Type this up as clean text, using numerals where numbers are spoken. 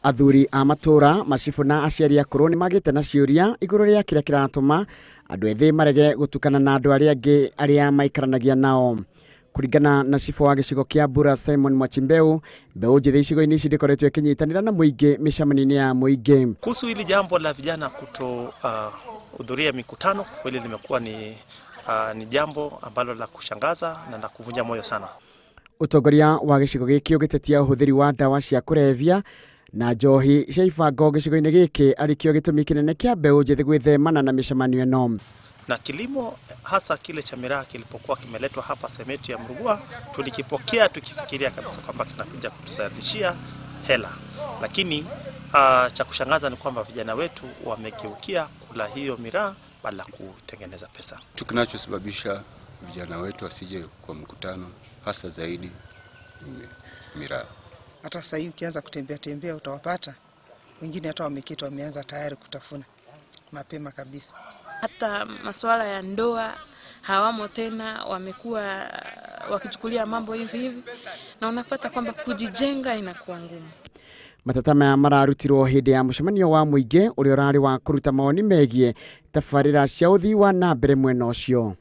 Athuri a matuura, Machibu na aciari akuru ni magite na ciuria iguru ria kiria kiratuma andu ethi marege gutukana na andu aria maikaranagia nao. Kuringana na cibu wa gicigo kia Mbura Simon Mbeu, Mbeu njithi icigo-ini ici ndikoretwo ikinyitanira na muingi micemani-ini ya muingi. Kuhusu hili jambo la vijana kuto hudhuria mikutano, kweli limekuwa ni jambo ambalo la kushangaza na la kuvunja moyo sana. Utongoria wa gicigo giki ugitetia uhuthiri wa dawa cia kurevya na njohi cia ibango gicigo-ini giki arikio gitumi kinene kia Mbeu njithi gwithemana na micemanio eno. Na kilimo hasa kile cha miraa kilipokuwa kimeletwa hapa semeti ya Mrugua, tulikipokea tukifikiria kabisa kwamba kinakuja kutusaidia hela. Lakini cha kushangaza ni kwamba vijana wetu wamegeukia kula hiyo miraa badala kutengeneza pesa. Kinachosababisha vijana wetu wasije kwa mkutano hasa zaidi miraa. Hata sasa hivi ukianza kutembea utawapata wengine hata wameketi wameanza tayari kutafuna mapema kabisa. Hata masuala ya ndoa hawamo tena, wamekuwa wakichukulia mambo hivi na unapata kwamba kujijenga inakuwa ngumu. Mateta maya mararutirwo hindi ya mucemanio wa muingi uria urari wa kuruta maoni megie tabarĩra cia uthii wa na mbere mwena ucio.